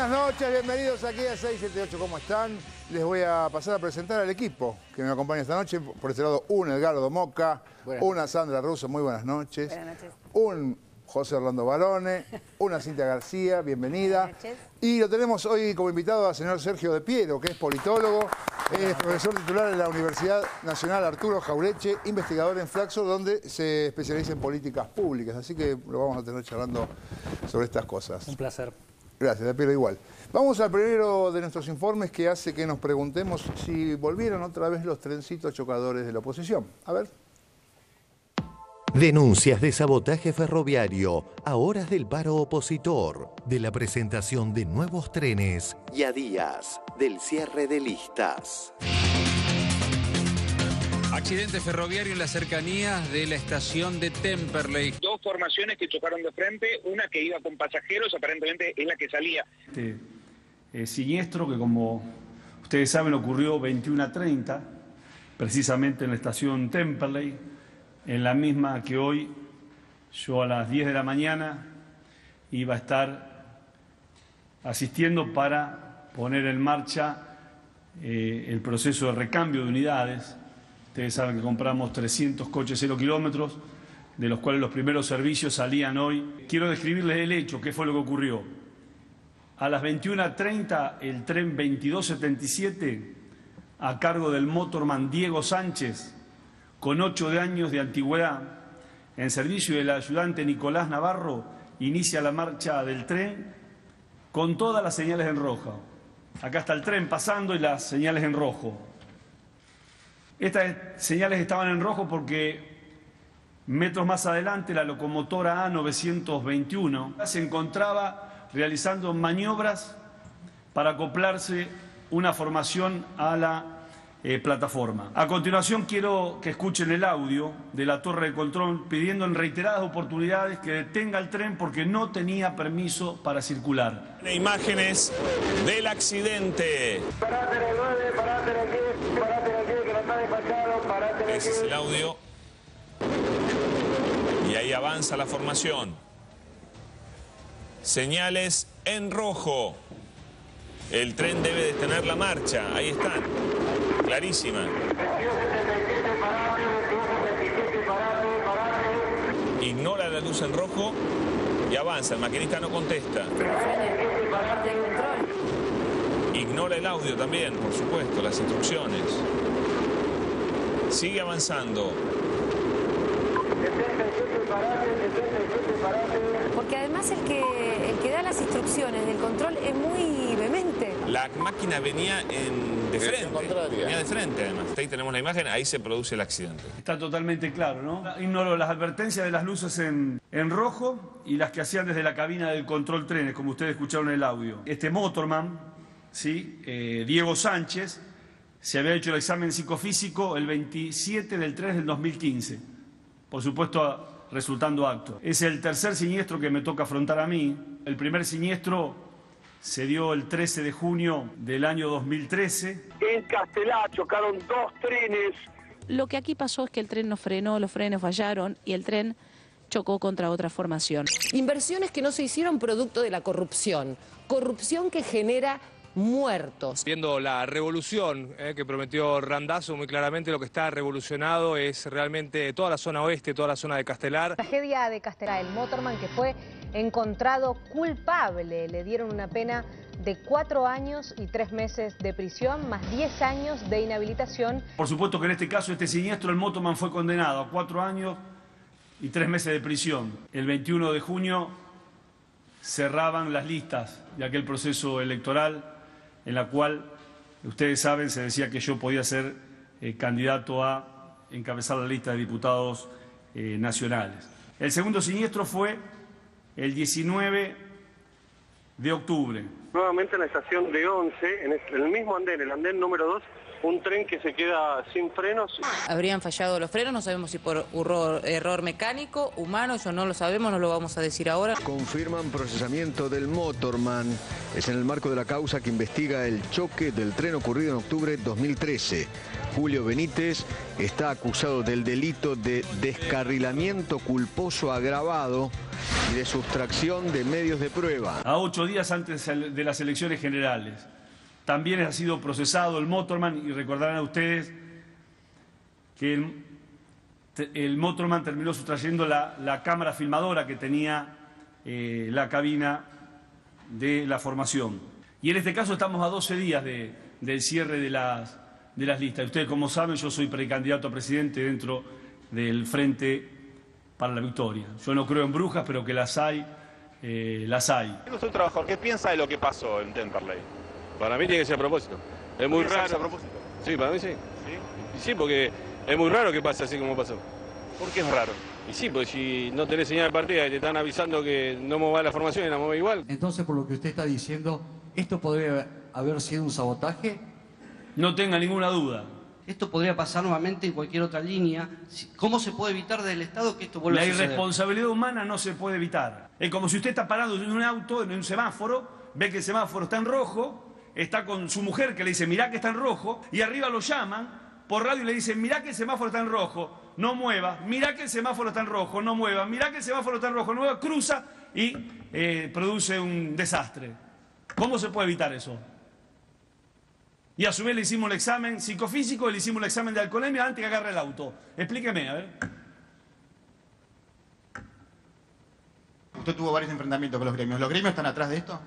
Buenas noches, bienvenidos aquí a 678, ¿cómo están? Les voy a pasar a presentar al equipo que me acompaña esta noche. Por este lado, un Edgardo Moca, una Sandra Russo, muy buenas noches. Buenas noches. Un José Orlando Barone, una Cintia García, bienvenida. Buenas noches. Y lo tenemos hoy como invitado al señor Sergio de Piero, que es politólogo, es profesor titular de la Universidad Nacional Arturo Jaureche, investigador en Flaxo, donde se especializa en políticas públicas. Así que lo vamos a tener charlando sobre estas cosas. Un placer. Gracias, de Piero igual. Vamos al primero de nuestros informes que hace que nos preguntemos si volvieron otra vez los trencitos chocadores de la oposición. A ver. Denuncias de sabotaje ferroviario a horas del paro opositor, de la presentación de nuevos trenes y a días del cierre de listas. Accidente ferroviario en las cercanías de la estación de Temperley. Dos formaciones que chocaron de frente, una que iba con pasajeros, aparentemente es la que salía. Siniestro que, como ustedes saben, ocurrió 21:30, precisamente en la estación Temperley, en la misma que hoy yo a las 10 de la mañana iba a estar asistiendo para poner en marcha el proceso de recambio de unidades. Ustedes saben que compramos 300 coches 0 kilómetros, de los cuales los primeros servicios salían hoy. Quiero describirles el hecho, qué fue lo que ocurrió. A las 21:30, el tren 2277, a cargo del motorman Diego Sánchez, con 8 años de antigüedad, en servicio del ayudante Nicolás Navarro, inicia la marcha del tren con todas las señales en rojo. Acá está el tren pasando y las señales en rojo. Estas señales estaban en rojo porque metros más adelante la locomotora A921 se encontraba realizando maniobras para acoplarse una formación a la plataforma. A continuación quiero que escuchen el audio de la torre de control pidiendo en reiteradas oportunidades que detenga el tren porque no tenía permiso para circular. Imágenes del accidente. Parate en el 9, parate en el 10, parate en el 10 que no está despachado, parate en el 10. Ese es el audio. Y ahí avanza la formación. Señales en rojo. El tren debe detener la marcha. Ahí están. Clarísima. Ignora la luz en rojo y avanza. El maquinista no contesta. Ignora el audio también, por supuesto, las instrucciones. Sigue avanzando. Porque además el que da las instrucciones del control es muy vehemente. La máquina venía de frente. Venía de frente, además. Ahí tenemos la imagen, ahí se produce el accidente. Está totalmente claro, ¿no? Ignoró las advertencias de las luces en rojo y las que hacían desde la cabina del control trenes, como ustedes escucharon en el audio. Este motorman, ¿sí? Diego Sánchez, se había hecho el examen psicofísico el 27 del 3 del 2015. Por supuesto, resultando acto. Es el tercer siniestro que me toca afrontar a mí. El primer siniestro se dio el 13 de junio del año 2013. En Castelar chocaron dos trenes. Lo que aquí pasó es que el tren no frenó, los frenos fallaron y el tren chocó contra otra formación. Inversiones que no se hicieron producto de la corrupción. Corrupción que genera muertos. Viendo la revolución que prometió Randazzo, muy claramente lo que está revolucionado es realmente toda la zona oeste, toda la zona de Castelar. Tragedia de Castelar, el motorman que fue encontrado culpable. Le dieron una pena de 4 años y 3 meses de prisión, más 10 años de inhabilitación. Por supuesto que en este caso, este siniestro, el motorman fue condenado a 4 años y 3 meses de prisión. El 21 de junio cerraban las listas de aquel proceso electoral en la cual, ustedes saben, se decía que yo podía ser candidato a encabezar la lista de diputados nacionales. El segundo siniestro fue el 19 de octubre. Nuevamente en la estación de 11, en el mismo andén, el andén número 2, un tren que se queda sin frenos. Habrían fallado los frenos, no sabemos si por error mecánico, humano, eso no lo sabemos, no lo vamos a decir ahora. Confirman procesamiento del motorman. Es en el marco de la causa que investiga el choque del tren ocurrido en octubre de 2013. Julio Benítez está acusado del delito de descarrilamiento culposo agravado y de sustracción de medios de prueba. A 8 días antes de las elecciones generales. También ha sido procesado el Motorman, y recordarán a ustedes que el Motorman terminó sustrayendo la cámara filmadora que tenía la cabina de la formación. Y en este caso estamos a 12 días del cierre de las listas. Ustedes, como saben, yo soy precandidato a presidente dentro del Frente para la Victoria. Yo no creo en brujas, pero que las hay, las hay. Usted, trabajador, ¿qué piensa de lo que pasó en Temperley? Para mí tiene que ser a propósito. Es muy raro. ¿A propósito? Sí, para mí sí. ¿Sí? Sí, porque es muy raro que pase así como pasó. ¿Por qué es raro? Y sí, porque si no tenés señal de partida y te están avisando que no movás la formación y la movés igual. Entonces, por lo que usted está diciendo, ¿esto podría haber sido un sabotaje? No tenga ninguna duda. Esto podría pasar nuevamente en cualquier otra línea. ¿Cómo se puede evitar desde el Estado que esto vuelva a suceder? La irresponsabilidad humana no se puede evitar. Es como si usted está parado en un auto, en un semáforo, ve que el semáforo está en rojo, está con su mujer que le dice, mirá que está en rojo, y arriba lo llaman por radio y le dicen, mirá que el semáforo está en rojo, no mueva, mirá que el semáforo está en rojo, no mueva, mirá que el semáforo está en rojo, no mueva, cruza y produce un desastre. ¿Cómo se puede evitar eso? Y a su vez le hicimos el examen psicofísico y le hicimos el examen de alcoholemia antes que agarre el auto. Explíqueme, a ver. Usted tuvo varios enfrentamientos con los gremios. ¿Los gremios están atrás de esto?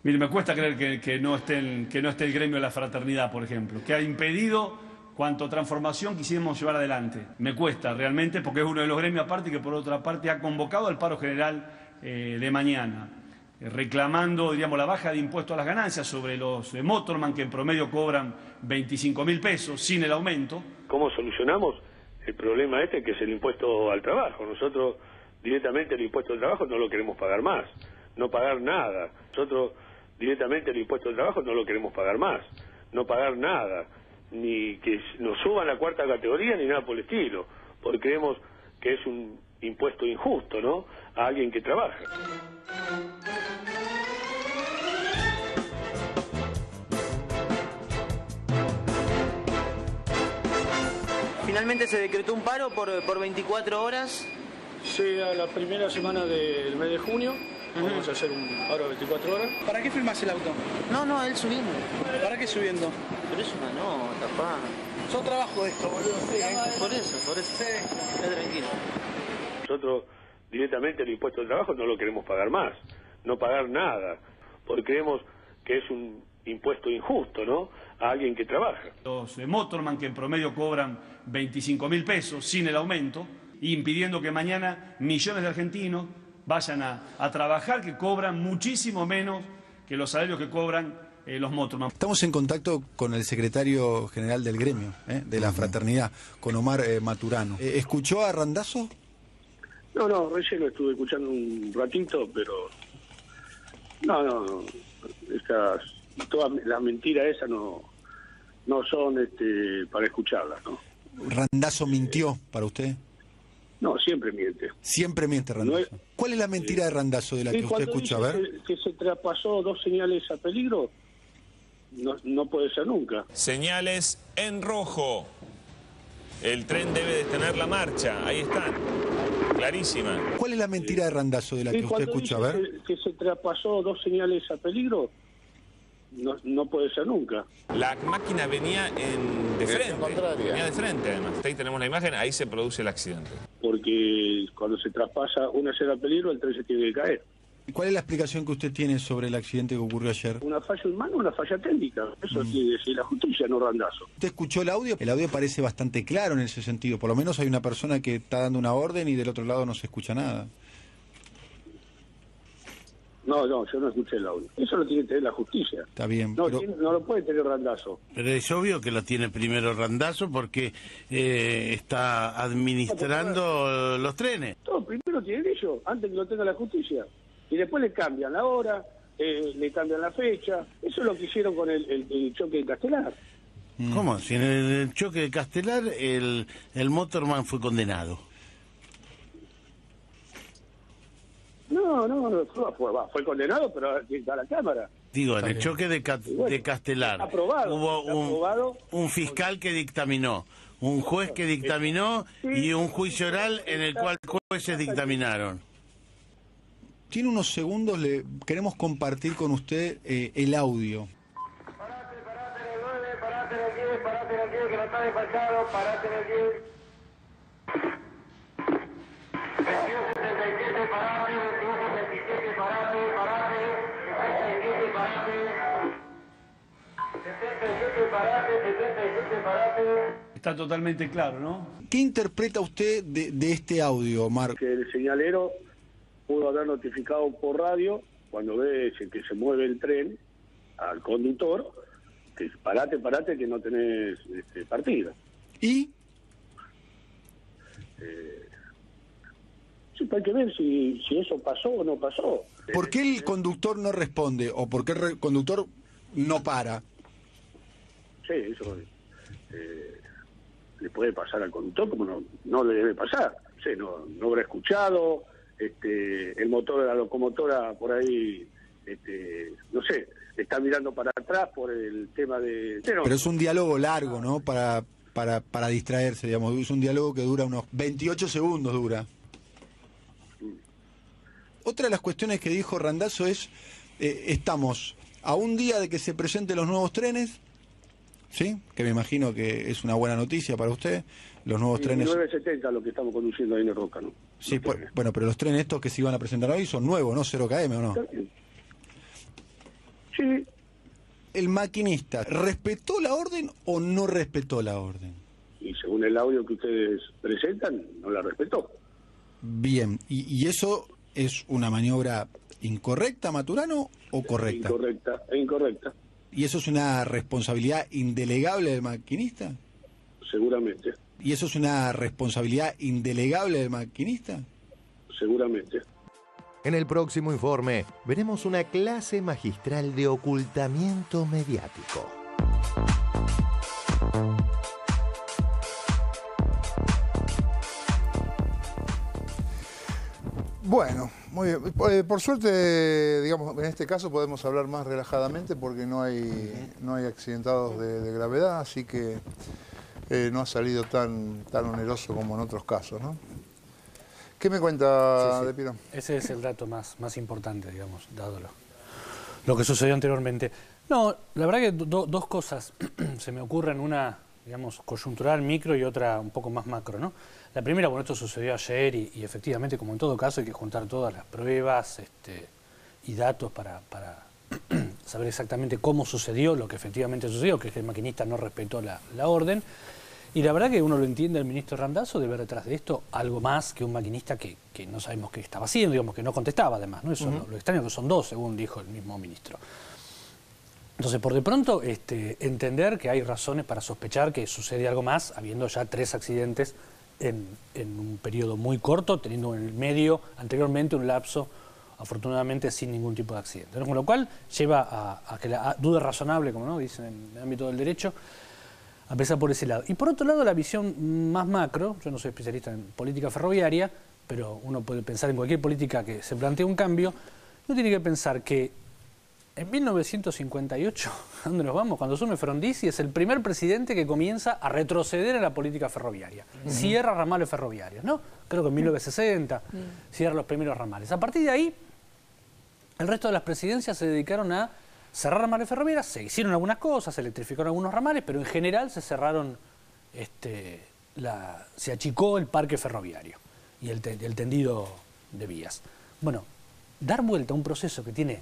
Mire, me cuesta creer que no esté el gremio de la fraternidad, por ejemplo, que ha impedido cuanto transformación quisimos llevar adelante. Me cuesta realmente porque es uno de los gremios aparte que por otra parte ha convocado al paro general de mañana, reclamando, diríamos, la baja de impuestos a las ganancias sobre los Motorman que en promedio cobran 25.000 pesos sin el aumento. ¿Cómo solucionamos el problema que es el impuesto al trabajo? Nosotros directamente el impuesto al trabajo no lo queremos pagar más, no pagar nada. Nosotros directamente el impuesto al trabajo no lo queremos pagar más, no pagar nada, ni que nos suban la cuarta categoría ni nada por el estilo, porque creemos que es un impuesto injusto, ¿no?, a alguien que trabaja. Finalmente se decretó un paro por 24 horas. Sí, a la primera semana del mes de junio vamos a hacer un paro de 24 horas. ¿Para qué filmás el auto? No, él subiendo. ¿Para qué subiendo? Pero es una nota, pa. Yo trabajo de esto, boludo. Sí, Por eso. Sí. Está tranquilo. Nosotros directamente el impuesto al trabajo no lo queremos pagar más, no pagar nada, porque creemos que es un impuesto injusto, ¿no?, a alguien que trabaja. Los Motorman que en promedio cobran 25.000 pesos sin el aumento, impidiendo que mañana millones de argentinos vayan a trabajar, que cobran muchísimo menos que los salarios que cobran los Motorman. Estamos en contacto con el secretario general del gremio, de la fraternidad, con Omar Maturano. ¿Escuchó a Randazzo? No, recién lo estuve escuchando un ratito, pero no. Todas las mentiras esas no son para escucharlas, ¿no? ¿Randazzo mintió para usted? No, siempre miente. Siempre miente Randazzo. ¿Cuál es la mentira de Randazzo de la que usted escucha? A ver. Que se traspasó 2 señales a peligro, no puede ser nunca. Señales en rojo. El tren debe detener la marcha. Ahí están. Clarísima. ¿Cuál es la mentira de Randazzo de la que usted escucha? A ver. Que se traspasó 2 señales a peligro, no puede ser nunca. La máquina venía de frente. Venía de frente, además. Ahí tenemos la imagen, ahí se produce el accidente. Porque cuando se traspasa una señal a peligro, el tren se tiene que caer. ¿Cuál es la explicación que usted tiene sobre el accidente que ocurrió ayer? Una falla humana, una falla técnica. Eso tiene que decir la justicia, no Randazzo. ¿Usted escuchó el audio? El audio parece bastante claro en ese sentido. Por lo menos hay una persona que está dando una orden y del otro lado no se escucha nada. No, yo no escuché el audio. Eso lo tiene que tener la justicia. Está bien. No lo puede tener Randazzo. Pero es obvio que lo tiene primero Randazzo porque está administrando los trenes. Todo primero tienen ellos, antes que lo tenga la justicia. Y después le cambian la hora, le cambian la fecha. Eso es lo que hicieron con el choque de Castelar. ¿Cómo? Si en el choque de Castelar el Motorman fue condenado. No, fue condenado, pero está la Cámara. Digo, en el choque de Castelar hubo un fiscal que dictaminó, un juez que dictaminó y un juicio oral en el cual jueces dictaminaron. Tiene unos segundos, queremos compartir con usted el audio. Parate en el 10, parate en el 10, que no está despachado, parate en el 10. 2277, parate, 2277, parate, parate, 77, parate, 77, parate, 77, parate. Está totalmente claro, ¿no? ¿Qué interpreta usted de este audio, Marco? Que el señalero pudo haber notificado por radio, cuando ve que se mueve el tren, al conductor, que parate, que no tenés partida. ¿Y? Sí, hay que ver si eso pasó o no pasó. ¿Por qué el conductor no responde o por qué el conductor no para? Sí, eso le puede pasar al conductor como no le debe pasar. Sí, no habrá escuchado, el motor de la locomotora por ahí, no sé, está mirando para atrás por el tema de... Pero es un diálogo largo, ¿no? Para distraerse, digamos. Es un diálogo que dura unos 28 segundos, dura. Otra de las cuestiones que dijo Randazzo es, estamos a un día de que se presenten los nuevos trenes, ¿sí? Que me imagino que es una buena noticia para usted. Los nuevos trenes... 970 lo que estamos conduciendo ahí en el Roca, ¿no? Sí, bueno, pero los trenes estos que se iban a presentar hoy son nuevos, ¿no? 0 km, ¿o no? Sí. ¿El maquinista respetó la orden o no respetó la orden? Y según el audio que ustedes presentan, no la respetó. Bien, ¿y eso es una maniobra incorrecta, Maturano, o correcta? Incorrecta. ¿Y eso es una responsabilidad indelegable del maquinista? Seguramente. ¿Y eso es una responsabilidad indelegable del maquinista? Seguramente. En el próximo informe veremos una clase magistral de ocultamiento mediático. Bueno, muy bien. Por suerte, digamos, en este caso podemos hablar más relajadamente porque no hay accidentados de gravedad, así que no ha salido tan oneroso como en otros casos, ¿no? ¿Qué me cuenta De Piero? Ese es el dato más importante, digamos, dado lo que sucedió anteriormente. No, la verdad que dos cosas se me ocurren, una, digamos, coyuntural, micro, y otra un poco más macro, ¿no? La primera, bueno, esto sucedió ayer y efectivamente, como en todo caso, hay que juntar todas las pruebas y datos para saber exactamente cómo sucedió, lo que efectivamente sucedió, que es que el maquinista no respetó la orden. Y la verdad que uno lo entiende, el ministro Randazzo debe ver detrás de esto algo más que un maquinista que no sabemos qué estaba haciendo, digamos, que no contestaba además, ¿no? Eso lo extraño que son dos, según dijo el mismo ministro. Entonces, por de pronto, entender que hay razones para sospechar que sucede algo más, habiendo ya 3 accidentes en un periodo muy corto, teniendo en el medio anteriormente un lapso, afortunadamente, sin ningún tipo de accidente. Con lo cual, lleva a que la duda razonable, como no dicen en el ámbito del derecho, a empezar por ese lado. Y por otro lado, la visión más macro, yo no soy especialista en política ferroviaria, pero uno puede pensar en cualquier política que se plantee un cambio, uno tiene que pensar que en 1958, ¿a dónde nos vamos? Cuando asume Frondizi, es el primer presidente que comienza a retroceder en la política ferroviaria. Cierra ramales ferroviarios, ¿no? Creo que en 1960 cierra los primeros ramales. A partir de ahí, el resto de las presidencias se dedicaron a cerrar ramales ferroviarios, se hicieron algunas cosas, se electrificaron algunos ramales, pero en general se cerraron, se achicó el parque ferroviario y el tendido de vías. Bueno, dar vuelta a un proceso que tiene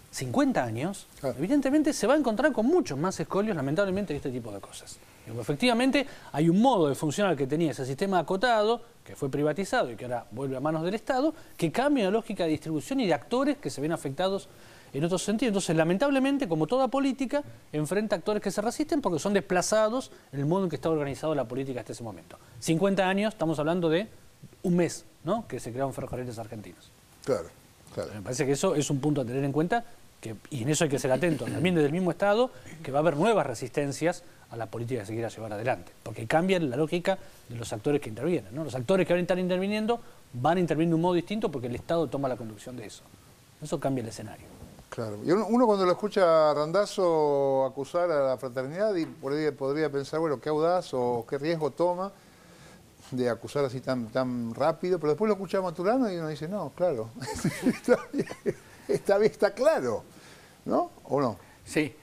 50 años, evidentemente se va a encontrar con muchos más escolios, lamentablemente, de este tipo de cosas. Efectivamente, hay un modo de funcionar que tenía ese sistema acotado, que fue privatizado y que ahora vuelve a manos del Estado, que cambia la lógica de distribución y de actores que se ven afectados en otro sentido. Entonces, lamentablemente, como toda política, enfrenta actores que se resisten porque son desplazados en el modo en que está organizado la política hasta ese momento. 50 años, estamos hablando de un mes, ¿no?, que se crearon ferrocarriles argentinos. Claro. Me parece que eso es un punto a tener en cuenta, y en eso hay que ser atentos, también desde el mismo Estado, que va a haber nuevas resistencias a la política que se quiera llevar adelante, porque cambian la lógica de los actores que intervienen, ¿no? Los actores que ahora están interviniendo van a intervenir de un modo distinto porque el Estado toma la conducción de eso. Eso cambia el escenario. Claro. Y uno cuando lo escucha a Randazzo acusar a la fraternidad y por ahí podría pensar, bueno, qué audaz o qué riesgo toma. de acusar así tan rápido, pero después lo escucha Maturano y uno dice, no, claro, está bien, está claro, ¿no? ¿O no? Sí.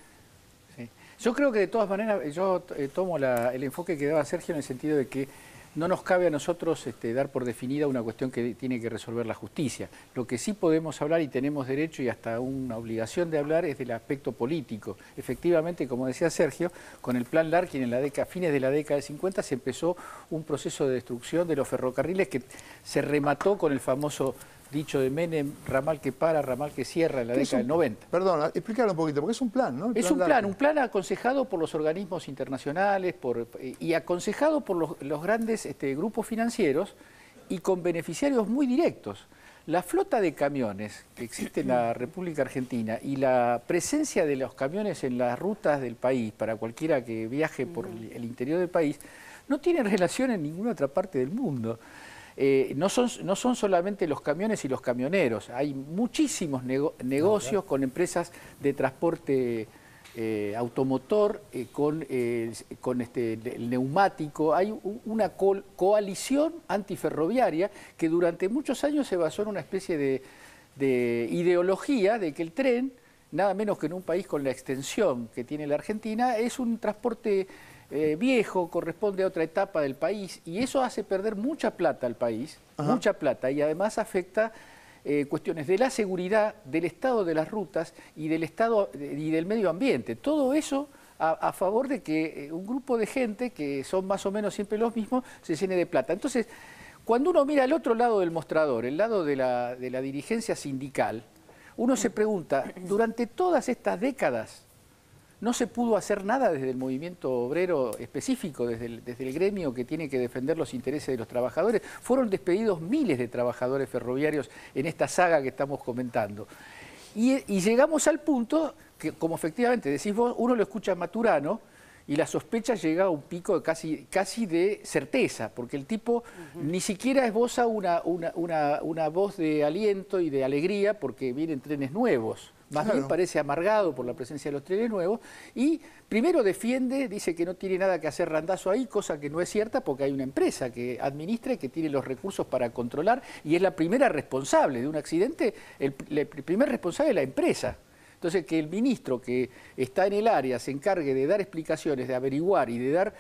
Yo creo que de todas maneras, yo tomo el enfoque que daba Sergio en el sentido de que no nos cabe a nosotros dar por definida una cuestión que tiene que resolver la justicia. Lo que sí podemos hablar y tenemos derecho y hasta una obligación de hablar es del aspecto político. Efectivamente, como decía Sergio, con el plan Larkin a fines de la década del 50 se empezó un proceso de destrucción de los ferrocarriles que se remató con el famoso dicho de Menem, ramal que para, ramal que cierra en la década del 90. Perdón, explícalo un poquito, porque es un plan, ¿no? Es un plan aconsejado por los organismos internacionales y aconsejado por los grandes grupos financieros y con beneficiarios muy directos. La flota de camiones que existe en la República Argentina y la presencia de los camiones en las rutas del país, para cualquiera que viaje por el interior del país, no tienen relación en ninguna otra parte del mundo. No son solamente los camiones y los camioneros, hay muchísimos negocios con empresas de transporte automotor, con el neumático. Hay una coalición antiferroviaria que durante muchos años se basó en una especie de ideología de que el tren, nada menos que en un país con la extensión que tiene la Argentina, es un transporte viejo, corresponde a otra etapa del país, y eso hace perder mucha plata al país, mucha plata, y además afecta cuestiones de la seguridad, del estado de las rutas y del estado y del medio ambiente. Todo eso a favor de que un grupo de gente, que son más o menos siempre los mismos, se llene de plata. Entonces, cuando uno mira al otro lado del mostrador, el lado de la dirigencia sindical, uno se pregunta, durante todas estas décadas, no se pudo hacer nada desde el movimiento obrero específico, desde el gremio que tiene que defender los intereses de los trabajadores. Fueron despedidos miles de trabajadores ferroviarios en esta saga que estamos comentando. Y llegamos al punto que, como efectivamente decís vos, uno lo escucha a Maturano y la sospecha llega a un pico de casi de certeza, porque el tipo ni siquiera esboza una voz de aliento y de alegría porque vienen trenes nuevos. Más bien parece amargado por la presencia de los trenes nuevos y primero dice que no tiene nada que hacer Randazzo ahí, cosa que no es cierta porque hay una empresa que administra y que tiene los recursos para controlar y es la primera responsable de un accidente, el primer responsable es la empresa. Entonces, que el ministro que está en el área se encargue de dar explicaciones, de averiguar y de dar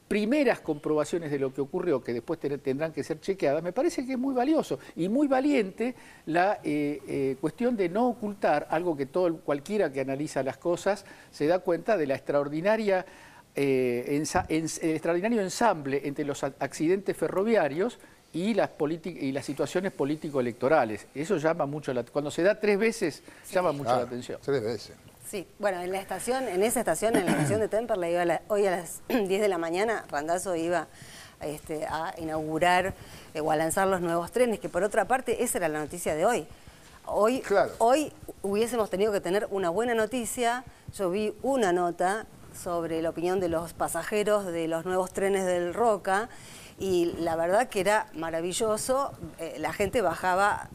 primeras comprobaciones de lo que ocurrió, que después tendrán que ser chequeadas, me parece que es muy valioso y muy valiente la cuestión de no ocultar algo que cualquiera que analiza las cosas se da cuenta de la extraordinaria el extraordinario ensamble entre los accidentes ferroviarios y las situaciones político-electorales. Eso llama mucho cuando se da 3 veces, llama mucho la atención. 3 veces. Sí, bueno, en la estación de Temperley, hoy a las 10 de la mañana, Randazzo iba a inaugurar o a lanzar los nuevos trenes, que por otra parte, esa era la noticia de hoy. Hoy hubiésemos tenido que tener una buena noticia. Yo vi una nota sobre la opinión de los pasajeros de los nuevos trenes del Roca, y la verdad que era maravilloso. La gente bajaba,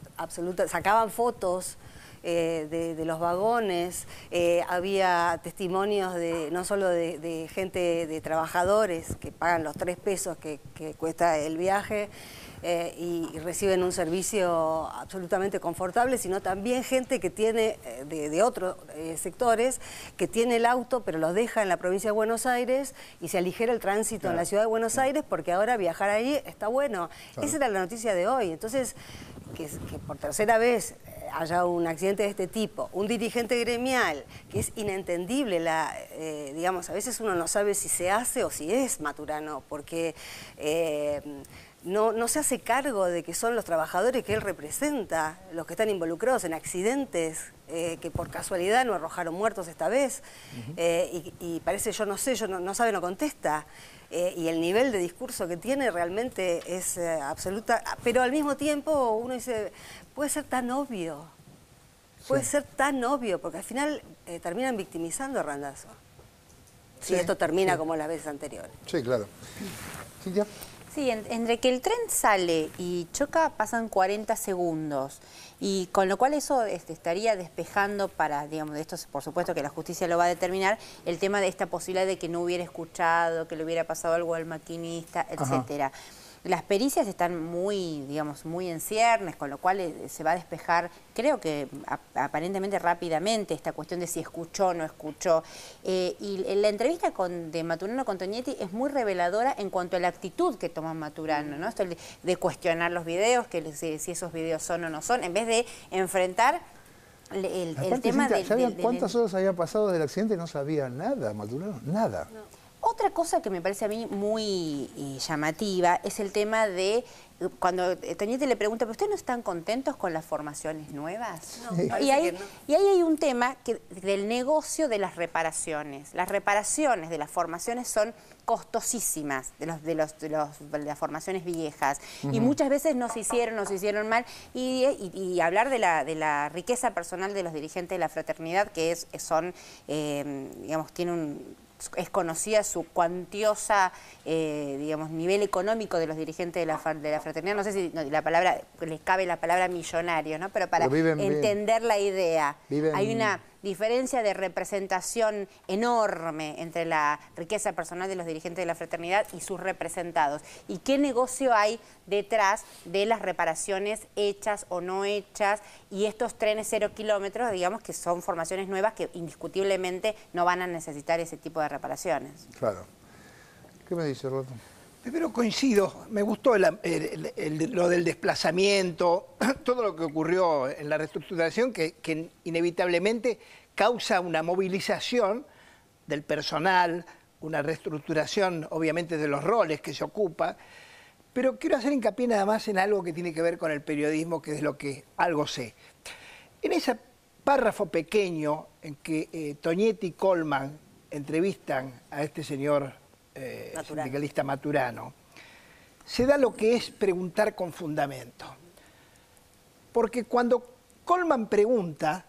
sacaban fotos de los vagones, había testimonios no solo de gente, de trabajadores que pagan los 3 pesos que cuesta el viaje y reciben un servicio absolutamente confortable, sino también gente que tiene, de otros sectores, que tiene el auto pero los deja en la provincia de Buenos Aires y se aligera el tránsito en la ciudad de Buenos Aires porque ahora viajar ahí está bueno. Esa era la noticia de hoy. Entonces, que por tercera vez haya un accidente de este tipo, un dirigente gremial, que es inentendible, digamos, a veces uno no sabe si se hace o si es Maturano, porque no se hace cargo de que son los trabajadores que él representa, los que están involucrados en accidentes que por casualidad no arrojaron muertos esta vez, y parece, yo no sabe, no contesta. Y el nivel de discurso que tiene realmente es absoluta, pero al mismo tiempo uno dice, puede ser tan obvio, porque al final terminan victimizando a Randazzo, si esto termina como las veces anteriores. Sí, claro. ¿Cintia? Sí, entre que el tren sale y choca pasan 40 segundos, y con lo cual eso estaría despejando para, digamos, de esto por supuesto que la justicia lo va a determinar, el tema de esta posibilidad de que no hubiera escuchado, que le hubiera pasado algo al maquinista, etcétera. Las pericias están muy, digamos, muy en ciernes, con lo cual se va a despejar, creo que aparentemente rápidamente, esta cuestión de si escuchó o no escuchó. Y la entrevista de Maturano con Tonietti es muy reveladora en cuanto a la actitud que toma Maturano, ¿no? Esto de cuestionar los videos, que si esos videos son o no son, en vez de enfrentar el tema de ¿cuántas horas había pasado del accidente? No sabía nada, Maturano, nada. No. Otra cosa que me parece a mí muy llamativa es el tema de cuando Tonietti le pregunta, ¿pero ustedes no están contentos con las formaciones nuevas? No, y ahí hay un tema del negocio de las reparaciones. Las reparaciones de las formaciones son costosísimas de las formaciones viejas. Y muchas veces no se hicieron mal. Y hablar de la riqueza personal de los dirigentes de la fraternidad, que digamos, es conocida su cuantiosa, digamos, nivel económico de los dirigentes de la fraternidad. No sé si la palabra, les cabe la palabra millonario, ¿no? Pero para entender la idea, hay una diferencia de representación enorme entre la riqueza personal de los dirigentes de la fraternidad y sus representados. ¿Y qué negocio hay detrás de las reparaciones hechas o no hechas? Y estos trenes 0 kilómetros, digamos que son formaciones nuevas que indiscutiblemente no van a necesitar ese tipo de reparaciones. Claro. ¿Qué me dice, Roto? Primero coincido, me gustó lo del desplazamiento, todo lo que ocurrió en la reestructuración que inevitablemente causa una movilización del personal, una reestructuración obviamente de los roles que se ocupa, pero quiero hacer hincapié nada más en algo que tiene que ver con el periodismo, que es lo que algo sé. En ese párrafo pequeño en que Tonietti y Colman entrevistan a este señor sindicalista Maturano, se da lo que es preguntar con fundamento. Porque cuando Colman pregunta,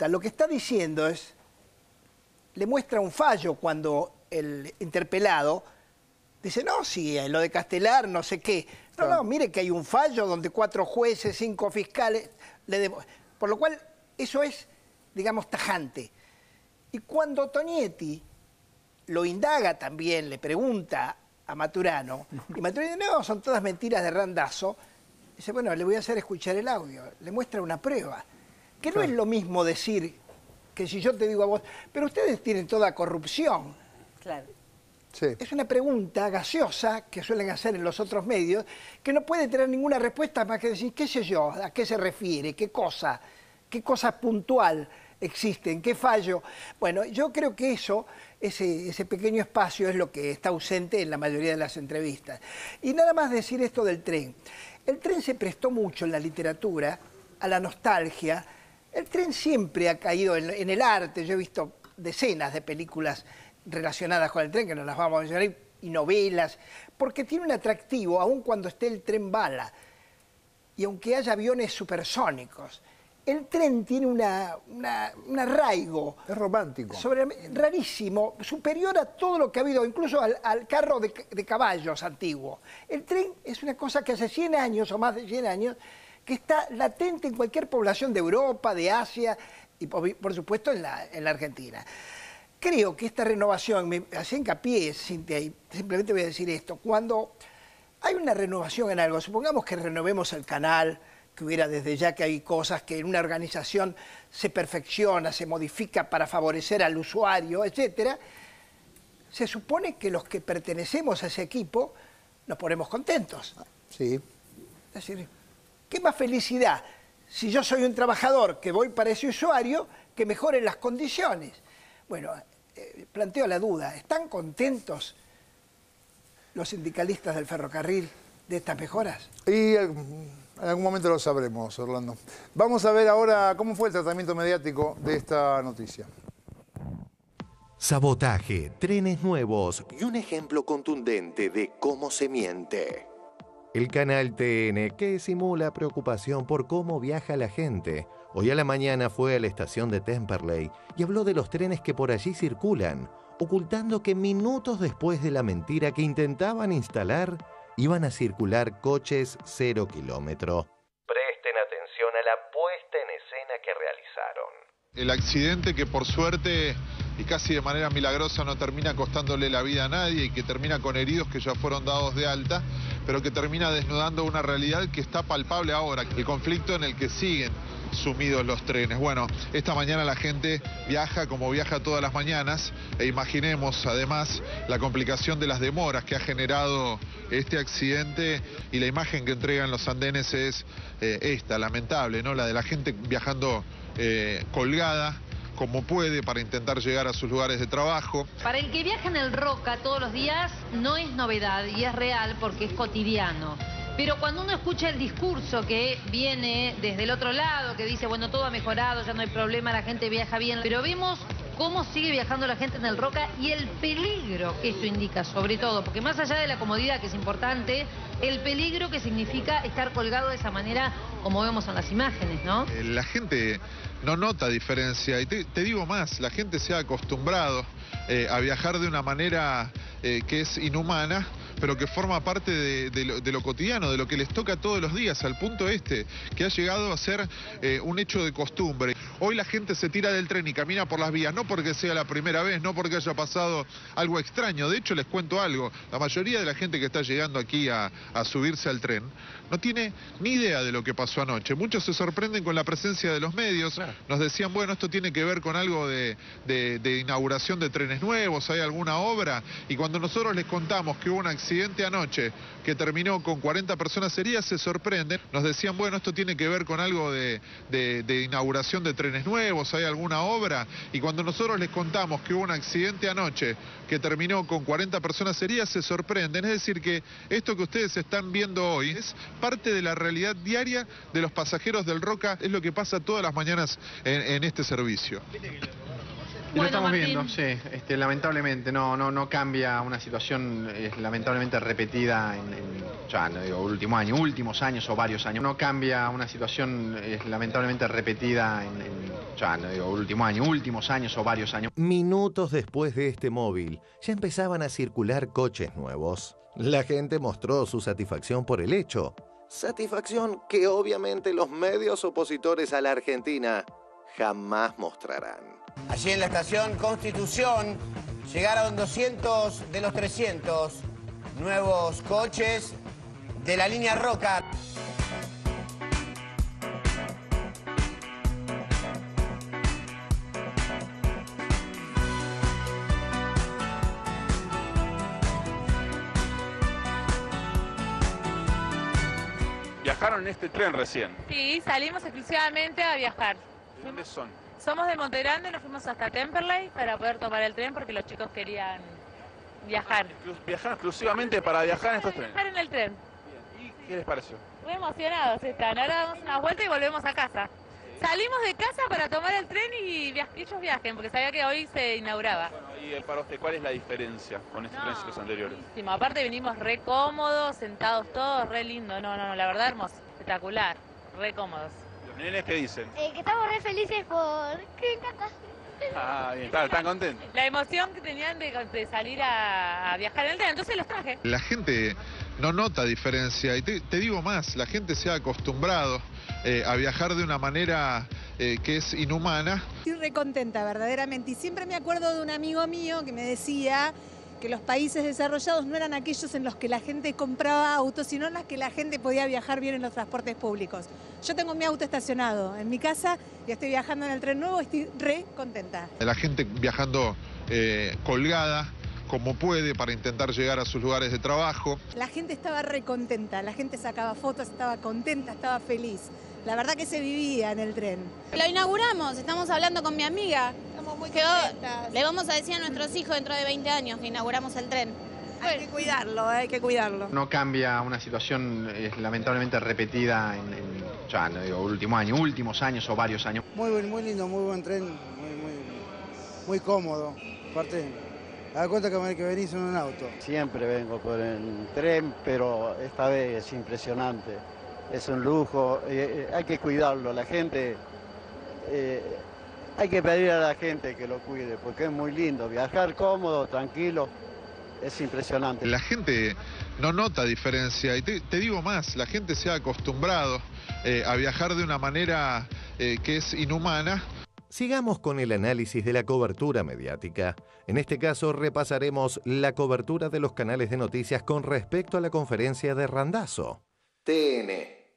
lo que está diciendo es, le muestra un fallo cuando el interpelado dice, no, sí, lo de Castelar, no sé qué. No, mire que hay un fallo donde 4 jueces, 5 fiscales, por lo cual eso es, digamos, tajante. Y cuando Tonietti lo indaga también, le pregunta a Maturano, y Maturano dice, no, son todas mentiras de Randazzo. Dice, bueno, le voy a hacer escuchar el audio. Le muestra una prueba. Que no es lo mismo decir que si yo te digo a vos, pero ustedes tienen toda corrupción. Claro. Sí. Es una pregunta gaseosa que suelen hacer en los otros medios, que no puede tener ninguna respuesta más que decir, qué sé yo, a qué se refiere, qué cosa puntual existe, en qué fallo. Bueno, yo creo que ese pequeño espacio es lo que está ausente en la mayoría de las entrevistas. Y nada más decir esto del tren. El tren se prestó mucho en la literatura a la nostalgia. El tren siempre ha caído en el arte. Yo he visto decenas de películas relacionadas con el tren, que no las vamos a mencionar, y novelas, porque tiene un atractivo, aun cuando esté el tren bala, y aunque haya aviones supersónicos. El tren tiene un arraigo. Es romántico. Rarísimo, superior a todo lo que ha habido, incluso al carro de caballos antiguo. El tren es una cosa que hace 100 años o más de 100 años, que está latente en cualquier población de Europa, de Asia y por supuesto en la Argentina. Creo que esta renovación, me hace hincapié, Cintia, y simplemente voy a decir esto, cuando hay una renovación en algo, supongamos que renovemos el canal, que hubiera desde ya que hay cosas que en una organización se perfecciona, se modifica para favorecer al usuario, etc., se supone que los que pertenecemos a ese equipo nos ponemos contentos. Sí. Es decir, ¿qué más felicidad si yo soy un trabajador que voy para ese usuario que mejoren las condiciones? Bueno, planteo la duda, ¿están contentos los sindicalistas del ferrocarril de estas mejoras? Y en algún momento lo sabremos, Orlando. Vamos a ver ahora cómo fue el tratamiento mediático de esta noticia. Sabotaje, trenes nuevos y un ejemplo contundente de cómo se miente. El canal TN, que simula preocupación por cómo viaja la gente, hoy a la mañana fue a la estación de Temperley y habló de los trenes que por allí circulan, ocultando que minutos después de la mentira que intentaban instalar, iban a circular coches 0 kilómetro. Presten atención a la puesta en escena que realizaron. El accidente que por suerte y casi de manera milagrosa no termina costándole la vida a nadie y que termina con heridos que ya fueron dados de alta, pero que termina desnudando una realidad que está palpable ahora, el conflicto en el que siguen sumidos los trenes. Bueno, esta mañana la gente viaja como viaja todas las mañanas e imaginemos además la complicación de las demoras que ha generado este accidente, y la imagen que entregan los andenes es esta, lamentable, ¿no? La de la gente viajando colgada como puede para intentar llegar a sus lugares de trabajo. Para el que viaja en el Roca todos los días no es novedad y es real porque es cotidiano. Pero cuando uno escucha el discurso que viene desde el otro lado, que dice, bueno, todo ha mejorado, ya no hay problema, la gente viaja bien, pero vemos cómo sigue viajando la gente en el Roca y el peligro que esto indica, sobre todo, porque más allá de la comodidad, que es importante, el peligro que significa estar colgado de esa manera, como vemos en las imágenes, ¿no? La gente no nota diferencia, y te digo más, la gente se ha acostumbrado a viajar de una manera que es inhumana, pero que forma parte de lo cotidiano, de lo que les toca todos los días, al punto que ha llegado a ser un hecho de costumbre. Hoy la gente se tira del tren y camina por las vías, no porque sea la primera vez, no porque haya pasado algo extraño. De hecho, les cuento algo, la mayoría de la gente que está llegando aquí a subirse al tren no tiene ni idea de lo que pasó anoche. Muchos se sorprenden con la presencia de los medios, nos decían, bueno, esto tiene que ver con algo de inauguración de trenes nuevos, hay alguna obra, y cuando nosotros les contamos que hubo un accidente anoche que terminó con 40 personas heridas, se sorprenden, nos decían, bueno, esto tiene que ver con algo de inauguración de trenes nuevos, hay alguna obra, y cuando nosotros les contamos que hubo un accidente anoche que terminó con 40 personas heridas, se sorprenden. Es decir, que esto que ustedes están viendo hoy es parte de la realidad diaria de los pasajeros del Roca, es lo que pasa todas las mañanas en este servicio. Lo estamos viendo, sí, lamentablemente no cambia una situación lamentablemente repetida ya no digo últimos años o varios años. No cambia una situación lamentablemente repetida ya no digo últimos años o varios años. Minutos después de este móvil, ya empezaban a circular coches nuevos. La gente mostró su satisfacción por el hecho. Satisfacción que obviamente los medios opositores a la Argentina jamás mostrarán. Allí en la estación Constitución llegaron 200 de los 300 nuevos coches de la línea Roca. ¿Viajaron en este tren recién? Sí, salimos exclusivamente a viajar. ¿De dónde son? Somos de Monte Grande, nos fuimos hasta Temperley para poder tomar el tren porque los chicos querían viajar. ¿Viajaron exclusivamente para viajar en estos trenes? Viajar en el tren. ¿Y qué les pareció? Muy emocionados están. Ahora damos una vuelta y volvemos a casa. Salimos de casa para tomar el tren y ellos viajen, porque sabía que hoy se inauguraba. Bueno, y para usted, ¿cuál es la diferencia con estos trenes y los anteriores? Buenísimo. Aparte venimos re cómodos, sentados todos, re lindo. No, la verdad hermoso, espectacular, re cómodos. ¿Los nenes qué dicen? Que estamos re felices porque Ah, bien, están contentos. La emoción que tenían de salir a viajar en el tren, entonces los traje. La gente no nota diferencia, y te digo más, la gente se ha acostumbrado a viajar de una manera que es inhumana. Estoy recontenta verdaderamente, y siempre me acuerdo de un amigo mío que me decía que los países desarrollados no eran aquellos en los que la gente compraba autos, sino en los que la gente podía viajar bien en los transportes públicos. Yo tengo mi auto estacionado en mi casa y estoy viajando en el tren nuevo y estoy re contenta. La gente viajando colgada como puede para intentar llegar a sus lugares de trabajo. La gente estaba re contenta, la gente sacaba fotos, estaba contenta, estaba feliz. La verdad que se vivía en el tren. Lo inauguramos, estamos hablando con mi amiga. Estamos muy contentas. Le vamos a decir a nuestros hijos dentro de 20 años que inauguramos el tren. Hay que cuidarlo, hay que cuidarlo. No cambia una situación lamentablemente repetida ya no digo últimos años o varios años. Muy lindo, muy buen tren, muy cómodo. Aparte, a dar cuenta que venís en un auto. Siempre vengo por el tren, pero esta vez es impresionante. Es un lujo, hay que cuidarlo, la gente, hay que pedir a la gente que lo cuide, porque es muy lindo, viajar cómodo, tranquilo, es impresionante. La gente no nota diferencia, y te digo más, la gente se ha acostumbrado a viajar de una manera que es inhumana. Sigamos con el análisis de la cobertura mediática. En este caso repasaremos la cobertura de los canales de noticias con respecto a la conferencia de Randazzo. TN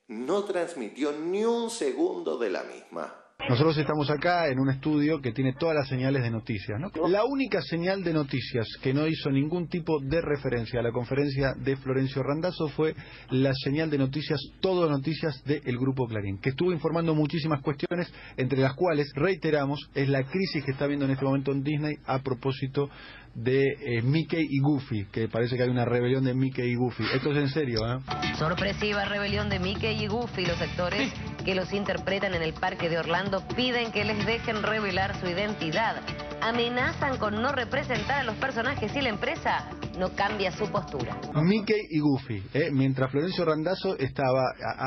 no transmitió ni un segundo de la misma. Nosotros estamos acá en un estudio que tiene todas las señales de noticias, ¿no? La única señal de noticias que no hizo ningún tipo de referencia a la conferencia de Florencio Randazzo fue la señal de noticias, todo noticias del Grupo Clarín, que estuvo informando muchísimas cuestiones, entre las cuales, reiteramos, es la crisis que está habiendo en este momento en Disney a propósito de Mickey y Goofy, que parece que hay una rebelión de Mickey y Goofy. Esto es en serio, ¿eh? Sorpresiva rebelión de Mickey y Goofy. Los actores que los interpretan en el parque de Orlando piden que les dejen revelar su identidad. Amenazan con no representar a los personajes si la empresa no cambia su postura. Mickey y Goofy, mientras Florencio Randazzo estaba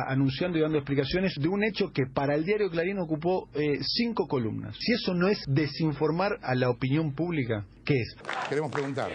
anunciando y dando explicaciones de un hecho que para el diario Clarín ocupó 5 columnas. Si eso no es desinformar a la opinión pública, ¿qué es? Queremos preguntar.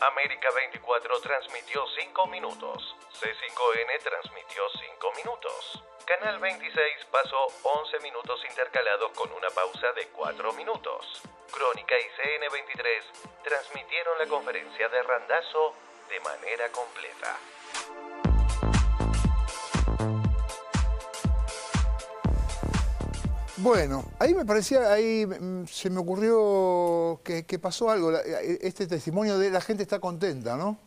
América 24 transmitió 5 minutos. C5N transmitió 5 minutos. Canal 26 pasó 11 minutos intercalados con una pausa de 4 minutos. Crónica y CN23 transmitieron la conferencia de Randazzo de manera completa. Bueno, ahí me parecía, se me ocurrió que pasó algo, este testimonio de la gente está contenta, ¿no?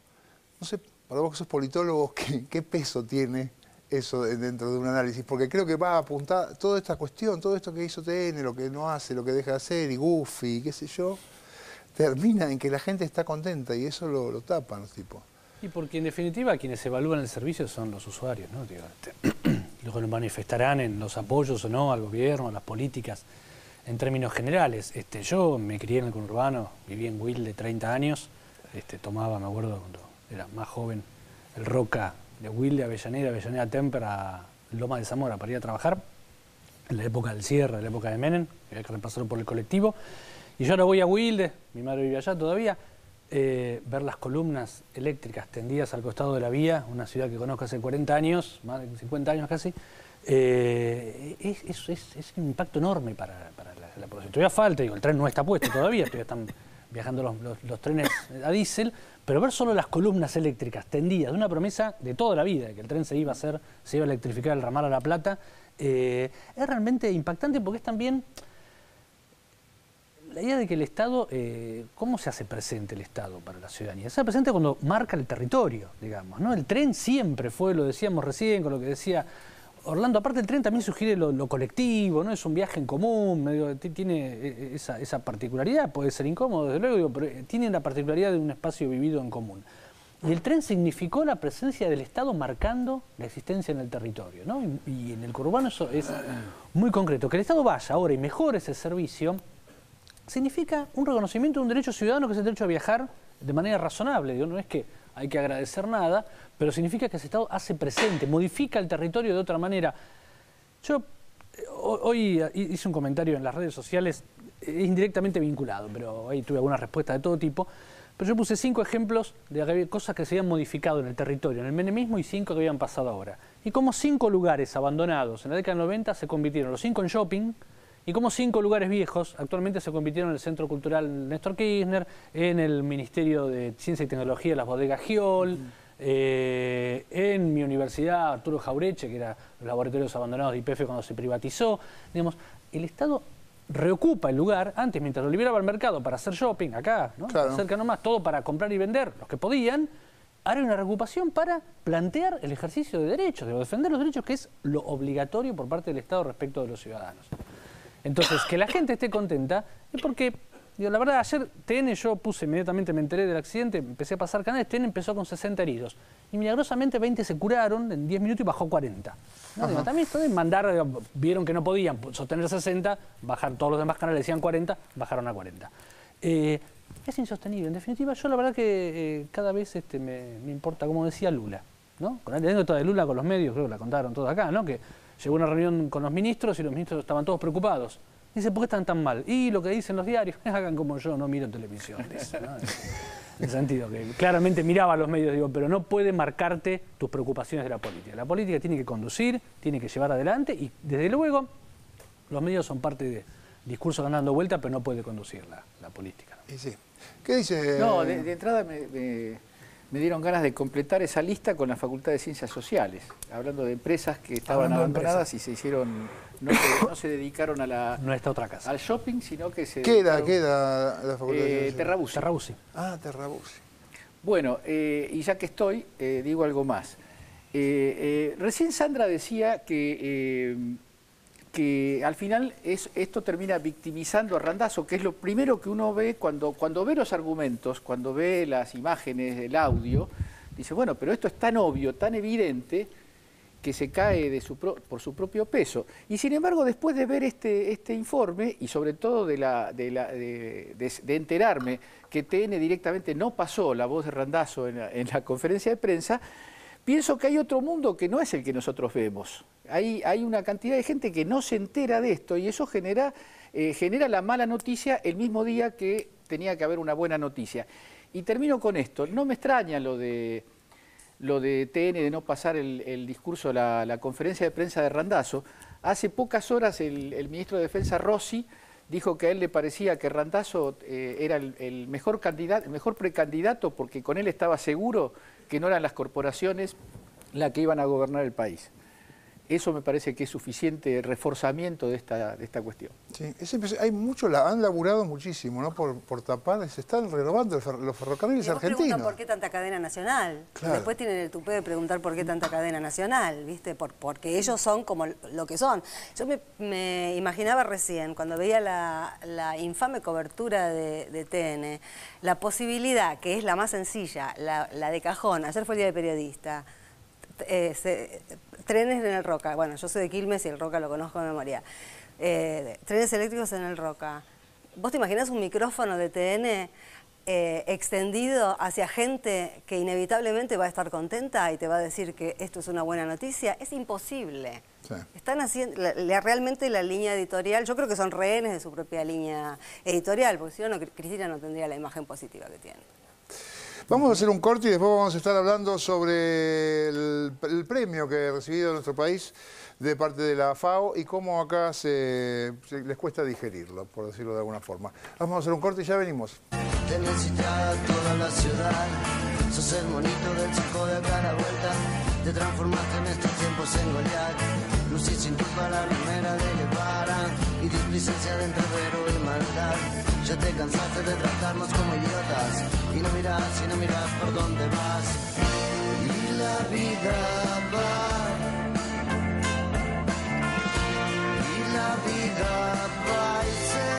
No sé, para vos que sos politólogo, ¿qué peso tiene eso dentro de un análisis? Porque creo que va a apuntar toda esta cuestión, todo esto que hizo TN, lo que no hace, lo que deja de hacer, y Goofy, qué sé yo, termina en que la gente está contenta y eso lo tapan los tipos. Y porque en definitiva quienes evalúan el servicio son los usuarios, ¿no? Luego lo manifestarán en los apoyos o no al gobierno, a las políticas, en términos generales. Yo me crié en el conurbano, viví en Wilde 30 años, tomaba, me acuerdo cuando era más joven, el Roca de Wilde, Avellaneda Temper a Loma de Zamora para ir a trabajar, en la época del cierre, en la época de Menem, había que repasarlo por el colectivo. Y yo ahora voy a Wilde, mi madre vive allá todavía, ver las columnas eléctricas tendidas al costado de la vía, una ciudad que conozco hace 40 años, más de 50 años casi, es un impacto enorme para la población. Todavía falta, digo, el tren no está puesto todavía, todavía están viajando los trenes a diésel, pero ver solo las columnas eléctricas tendidas, de una promesa de toda la vida, que el tren se iba a electrificar el ramal a La Plata, es realmente impactante porque es también la idea de que el Estado, ¿cómo se hace presente el Estado para la ciudadanía? Se hace presente cuando marca el territorio, digamos, ¿no? El tren siempre fue, lo decíamos recién con lo que decía Orlando, aparte el tren también sugiere lo colectivo, ¿no? Es un viaje en común, tiene esa particularidad, puede ser incómodo desde luego, digo, pero tiene la particularidad de un espacio vivido en común. Y el tren significó la presencia del Estado marcando la existencia en el territorio, ¿no? Y en el conurbano eso es muy concreto. Que el Estado vaya ahora y mejore ese servicio significa un reconocimiento de un derecho ciudadano que es el derecho a viajar de manera razonable. Digo, no es que hay que agradecer nada, pero significa que ese Estado hace presente, modifica el territorio de otra manera. Yo hoy hice un comentario en las redes sociales, es indirectamente vinculado, pero ahí tuve algunas respuestas de todo tipo, pero yo puse 5 ejemplos de cosas que se habían modificado en el territorio, en el menemismo, y 5 que habían pasado ahora. Y como 5 lugares abandonados en la década del 90 se convirtieron, los 5 en shopping, y como 5 lugares viejos actualmente se convirtieron en el Centro Cultural Néstor Kirchner, en el Ministerio de Ciencia y Tecnología, las bodegas Giol, en mi universidad, Arturo Jaureche, que era los laboratorios abandonados de YPF cuando se privatizó. Digamos, el Estado reocupa el lugar, antes mientras lo liberaba al mercado para hacer shopping, acá, ¿no? Claro. Cerca nomás, todo para comprar y vender, los que podían. Ahora hay una reocupación para plantear el ejercicio de derechos, de defender los derechos, que es lo obligatorio por parte del Estado respecto de los ciudadanos. Entonces, que la gente esté contenta es porque, digo, la verdad, ayer TN yo puse, inmediatamente me enteré del accidente, empecé a pasar canales, TN empezó con 60 heridos. Y milagrosamente 20 se curaron en 10 minutos y bajó 40. ¿No? Digo, también esto de mandar, digo, vieron que no podían sostener 60, bajar todos los demás canales, decían 40, bajaron a 40. Es insostenible. En definitiva, yo la verdad que cada vez me importa, como decía Lula, ¿no? Con la anécdota de Lula con los medios, creo que la contaron todos acá, ¿no? Que llegó a una reunión con los ministros y los ministros estaban todos preocupados. Dice, ¿por qué están tan mal? Y lo que dicen los diarios, hagan como yo, no miro televisión. Dice, ¿no? En el sentido que claramente miraba a los medios, digo, pero no puede marcarte tus preocupaciones de la política. La política tiene que conducir, tiene que llevar adelante y, desde luego, los medios son parte de discursos que andan dando vuelta, pero no puede conducir la política. Y sí. ¿Qué dice? No, de entrada me dieron ganas de completar esa lista con la Facultad de Ciencias Sociales, hablando de empresas que estaban abandonadas y se hicieron, no se dedicaron a la... No está otra casa. Al shopping, sino que se... ¿Qué era la Facultad de Ciencias? Terrabusi. Ah, Terrabusi. Bueno, y ya que estoy, digo algo más. Recién Sandra decía que al final esto termina victimizando a Randazzo, que es lo primero que uno ve cuando ve los argumentos, cuando ve las imágenes, el audio, dice, bueno, pero esto es tan obvio, tan evidente, que se cae por su propio peso. Y sin embargo, después de ver este informe, y sobre todo de enterarme que TN directamente no pasó la voz de Randazzo en la conferencia de prensa, pienso que hay otro mundo que no es el que nosotros vemos. Hay una cantidad de gente que no se entera de esto y eso genera la mala noticia el mismo día que tenía que haber una buena noticia. Y termino con esto. No me extraña lo de TN de no pasar el discurso, la conferencia de prensa de Randazzo. Hace pocas horas el ministro de Defensa Rossi dijo que a él le parecía que Randazzo era el mejor candidato, el mejor precandidato, porque con él estaba seguro que no eran las corporaciones las que iban a gobernar el país. Eso me parece que es suficiente reforzamiento de esta cuestión. Sí, hay mucho, han laburado muchísimo, ¿no? Por tapar, se están renovando los ferrocarriles argentinos. Preguntan por qué tanta cadena nacional. Claro. Después tienen el tupé de preguntar por qué tanta cadena nacional, ¿viste? Porque ellos son como lo que son. Yo me imaginaba recién, cuando veía la infame cobertura de TN, la posibilidad, que es la más sencilla, la de cajón, ayer fue el día de periodista, trenes en el Roca. Bueno, yo soy de Quilmes y el Roca lo conozco de memoria. Trenes eléctricos en el Roca. ¿Vos te imaginás un micrófono de TN extendido hacia gente que inevitablemente va a estar contenta y te va a decir que esto es una buena noticia? Es imposible. Sí. Están haciendo realmente la línea editorial. Yo creo que son rehenes de su propia línea editorial, porque si no, Cristina no tendría la imagen positiva que tiene. Vamos a hacer un corte y después vamos a estar hablando sobre el premio que ha recibido nuestro país de parte de la FAO y cómo acá les cuesta digerirlo, por decirlo de alguna forma. Vamos a hacer un corte y ya venimos. Tenés sitiada toda la ciudad, sos el monito del circo de acá a la vuelta, te transformaste en estos tiempos en Goliat, lucís sin culpa la remera de Guevara y displicencia de entrevero y maldad. Ya te cansaste de tratarnos como idiotas y no mirás por dónde vas. Y la vida va